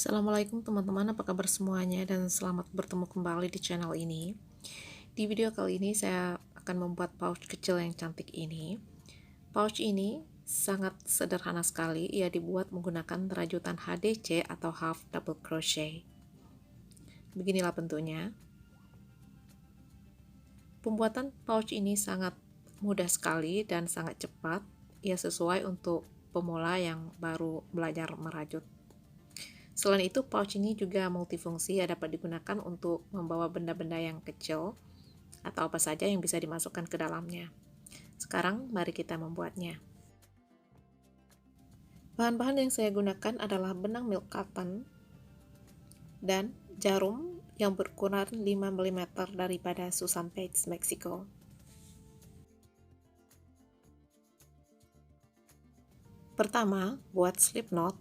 Assalamualaikum teman-teman, apa kabar semuanya dan selamat bertemu kembali di channel ini. Di video kali ini saya akan membuat pouch kecil yang cantik ini. Pouch ini sangat sederhana sekali, ia dibuat menggunakan rajutan HDC atau half double crochet. Beginilah bentuknya. Pembuatan pouch ini sangat mudah sekali dan sangat cepat. Ia sesuai untuk pemula yang baru belajar merajut. Selain itu, pouch ini juga multifungsi, ya dapat digunakan untuk membawa benda-benda yang kecil atau apa saja yang bisa dimasukkan ke dalamnya. Sekarang, mari kita membuatnya. Bahan-bahan yang saya gunakan adalah benang milk cotton dan jarum yang berukuran 5 mm daripada Susan Page, Meksiko. Pertama, buat slip knot.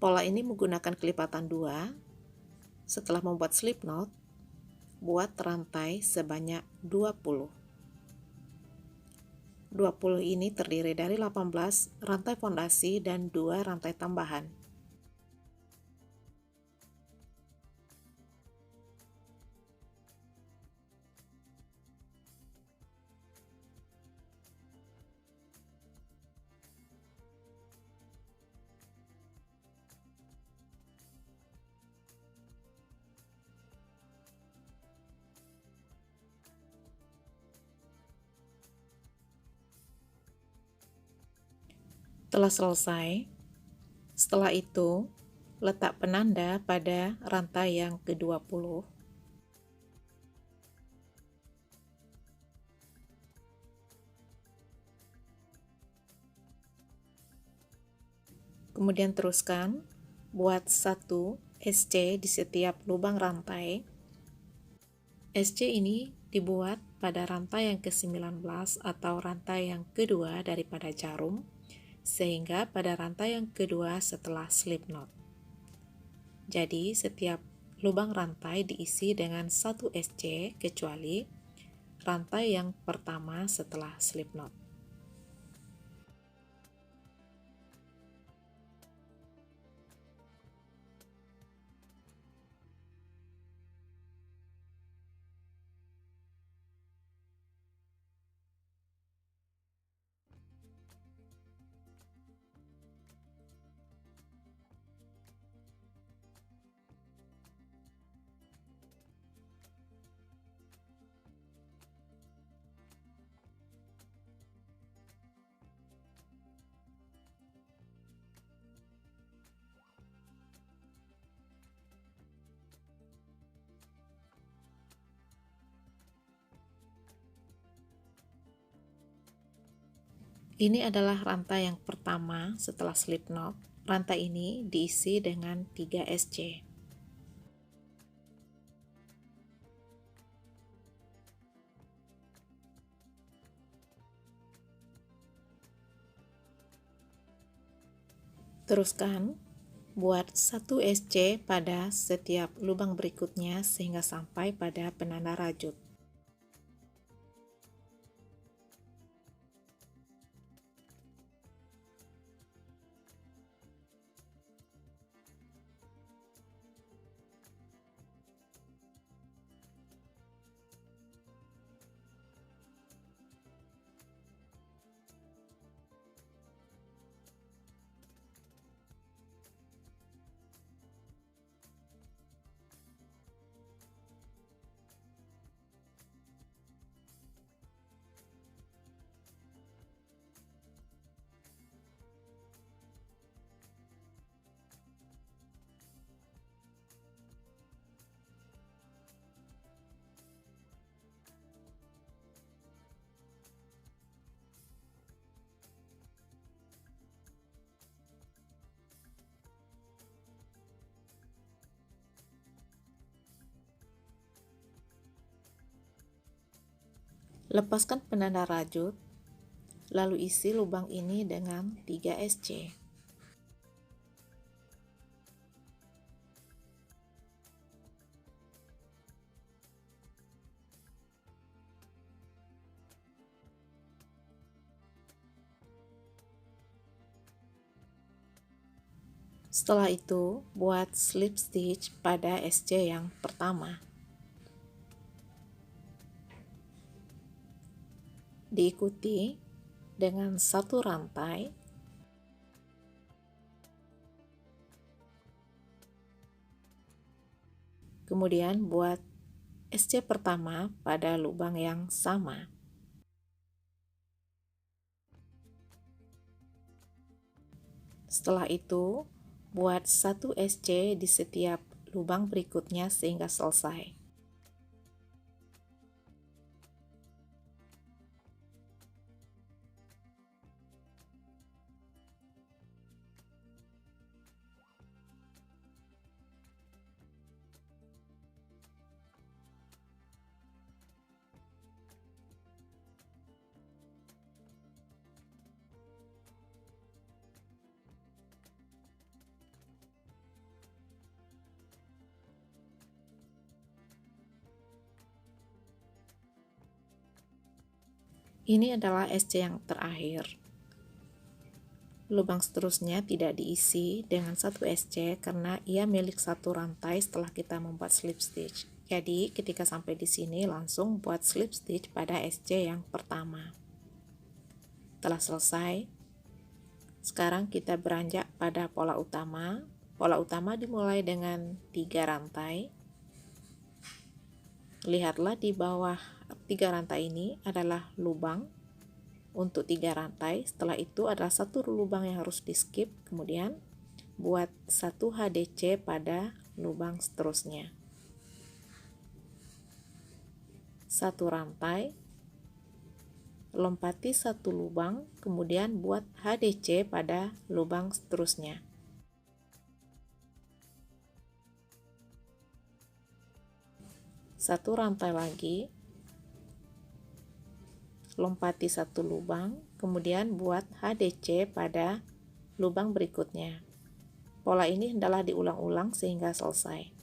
Pola ini menggunakan kelipatan 2. Setelah membuat slip knot, buat rantai sebanyak 20. 20 ini terdiri dari 18 rantai fondasi dan 2 rantai tambahan. Telah selesai. Setelah itu, letak penanda pada rantai yang ke-20. Kemudian teruskan, buat 1 SC di setiap lubang rantai. SC ini dibuat pada rantai yang ke-19 atau rantai yang kedua daripada jarum, sehingga pada rantai yang kedua setelah slip knot. Jadi, setiap lubang rantai diisi dengan 1 SC kecuali rantai yang pertama setelah slip knot. Ini adalah rantai yang pertama setelah slip knot. Rantai ini diisi dengan 3 SC. Teruskan, buat 1 SC pada setiap lubang berikutnya sehingga sampai pada penanda rajut. Lepaskan penanda rajut, lalu isi lubang ini dengan 3 SC. Setelah itu, buat slip stitch pada SC yang pertama. Diikuti dengan satu rantai, kemudian buat SC pertama pada lubang yang sama. Setelah itu, buat satu SC di setiap lubang berikutnya sehingga selesai. Ini adalah SC yang terakhir. Lubang seterusnya tidak diisi dengan satu SC karena ia milik satu rantai setelah kita membuat slip stitch. Jadi, ketika sampai di sini langsung buat slip stitch pada SC yang pertama. Telah selesai. Sekarang kita beranjak pada pola utama. Pola utama dimulai dengan 3 rantai. Lihatlah di bawah 3 rantai ini adalah lubang untuk 3 rantai. Setelah itu adalah satu lubang yang harus di skip, kemudian buat satu HDC pada lubang seterusnya. Satu rantai, lompati satu lubang, kemudian buat HDC pada lubang seterusnya. Satu rantai lagi, lompati satu lubang, kemudian buat HDC pada lubang berikutnya. Pola ini hendaklah diulang-ulang sehingga selesai.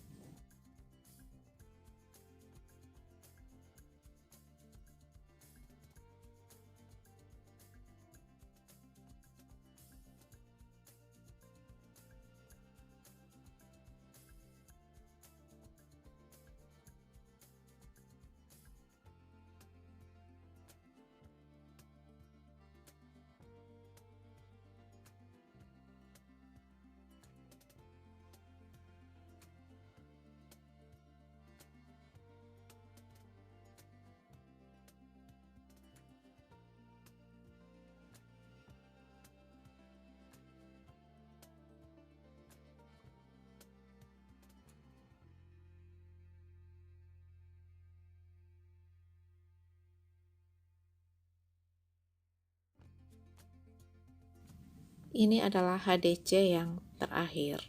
Ini adalah HDC yang terakhir.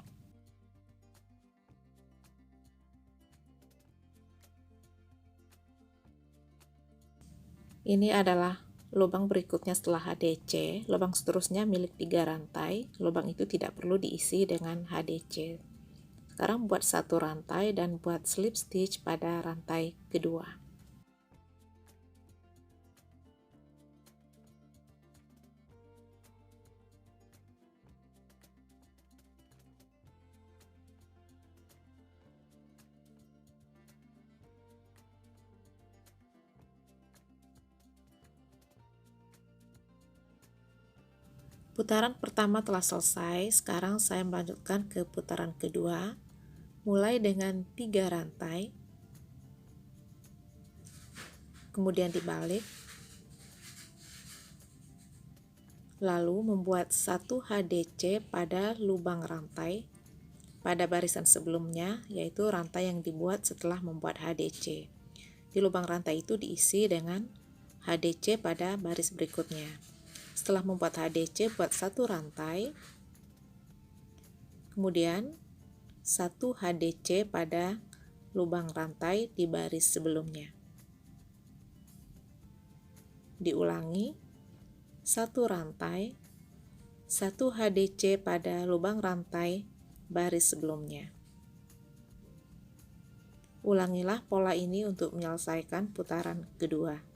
Ini adalah lubang berikutnya setelah HDC. Lubang seterusnya milik 3 rantai. Lubang itu tidak perlu diisi dengan HDC. Sekarang buat satu rantai dan buat slip stitch pada rantai kedua. Putaran pertama telah selesai, sekarang saya melanjutkan ke putaran kedua, mulai dengan 3 rantai, kemudian dibalik, lalu membuat satu HDC pada lubang rantai pada barisan sebelumnya, yaitu rantai yang dibuat setelah membuat HDC. Di lubang rantai itu diisi dengan HDC pada baris berikutnya. Setelah membuat HDC, buat satu rantai, kemudian satu HDC pada lubang rantai di baris sebelumnya. Diulangi, satu rantai, satu HDC pada lubang rantai baris sebelumnya. Ulangilah pola ini untuk menyelesaikan putaran kedua.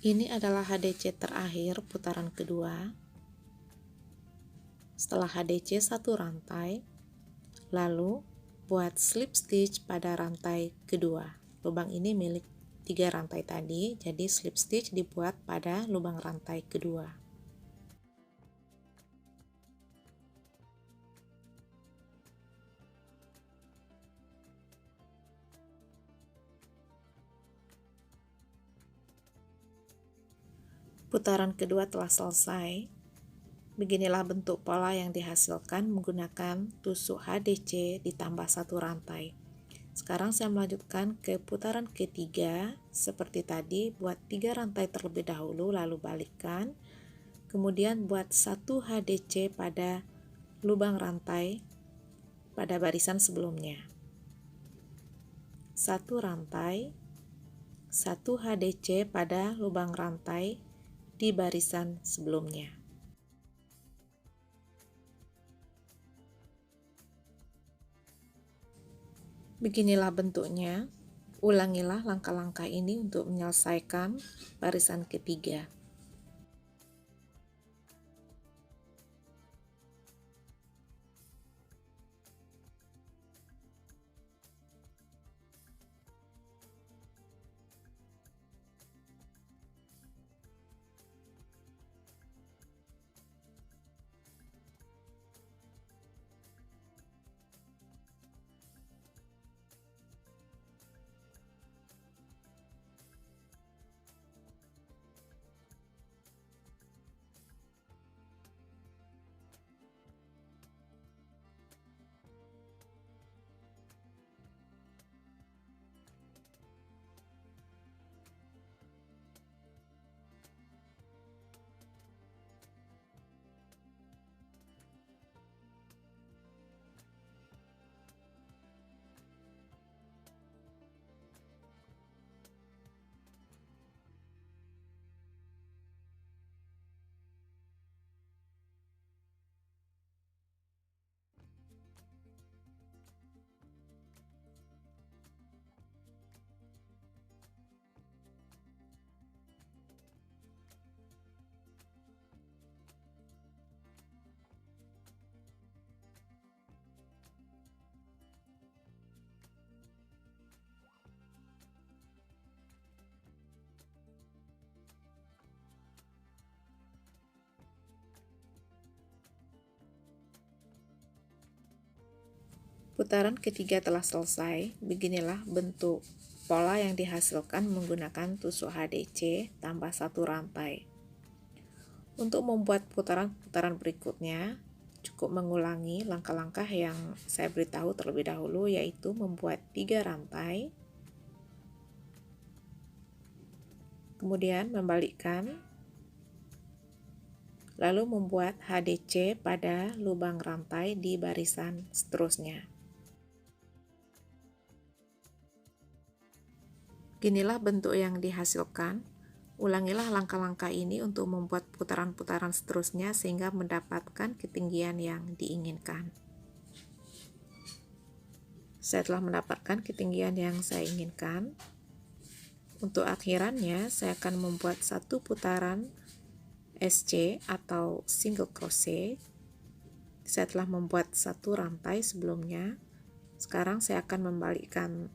Ini adalah HDC terakhir putaran kedua. Setelah HDC satu rantai, lalu buat slip stitch pada rantai kedua. Lubang ini milik 3 rantai tadi, jadi slip stitch dibuat pada lubang rantai kedua. Putaran kedua telah selesai. Beginilah bentuk pola yang dihasilkan menggunakan tusuk HDC ditambah satu rantai. Sekarang saya melanjutkan ke putaran ketiga. Seperti tadi, buat 3 rantai terlebih dahulu, lalu balikkan. Kemudian buat 1 HDC pada lubang rantai pada barisan sebelumnya. 1 rantai, 1 HDC pada lubang rantai di barisan sebelumnya. Beginilah bentuknya. Ulangilah langkah-langkah ini untuk menyelesaikan barisan ketiga. Putaran ketiga telah selesai. Beginilah bentuk pola yang dihasilkan menggunakan tusuk HDC tambah satu rantai. Untuk membuat putaran-putaran berikutnya, cukup mengulangi langkah-langkah yang saya beritahu terlebih dahulu, yaitu membuat 3 rantai, kemudian membalikkan, lalu membuat HDC pada lubang rantai di barisan seterusnya. Inilah bentuk yang dihasilkan. Ulangilah langkah-langkah ini untuk membuat putaran-putaran seterusnya sehingga mendapatkan ketinggian yang diinginkan. Saya telah mendapatkan ketinggian yang saya inginkan. Untuk akhirannya, saya akan membuat satu putaran SC atau single crochet. Saya telah membuat satu rantai sebelumnya. Sekarang saya akan membalikkan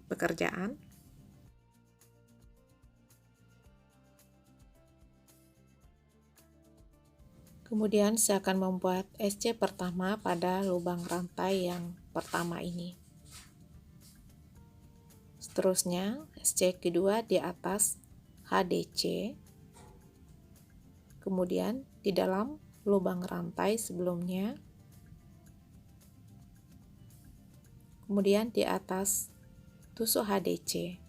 pekerjaan. Kemudian saya akan membuat SC pertama pada lubang rantai yang pertama ini. Seterusnya, SC kedua di atas HDC. Kemudian di dalam lubang rantai sebelumnya. Kemudian di atas tusuk HDC.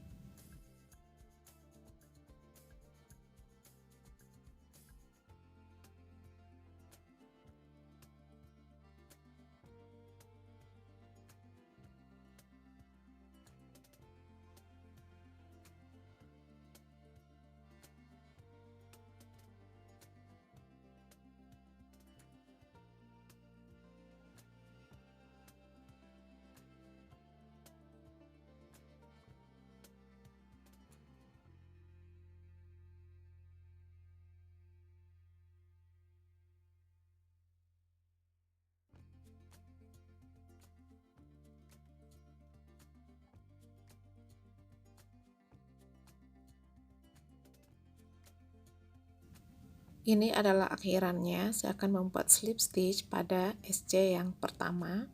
Ini adalah akhirannya. Saya akan membuat slip stitch pada SC yang pertama.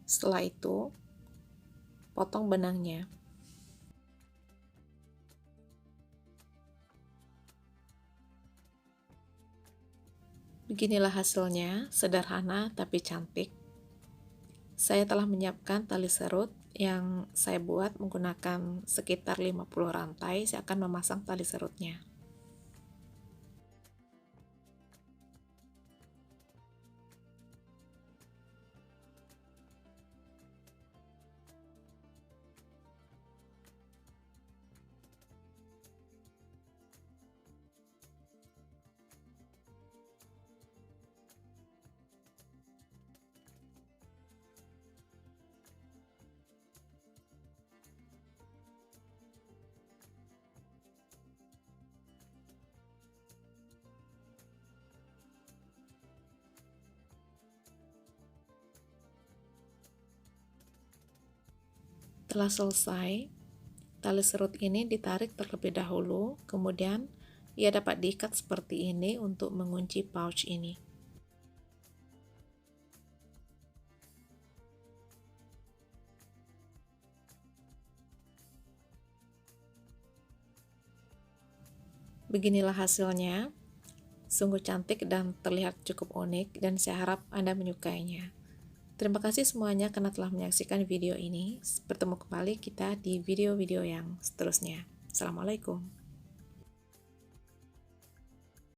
Setelah itu, potong benangnya. Beginilah hasilnya, sederhana tapi cantik. Saya telah menyiapkan tali serut yang saya buat menggunakan sekitar 50 rantai. Saya akan memasang tali serutnya. Setelah selesai, tali serut ini ditarik terlebih dahulu, kemudian ia dapat diikat seperti ini untuk mengunci pouch ini. Beginilah hasilnya, sungguh cantik dan terlihat cukup unik, dan saya harap Anda menyukainya. Terima kasih semuanya karena telah menyaksikan video ini. Bertemu kembali kita di video-video yang seterusnya. Assalamualaikum.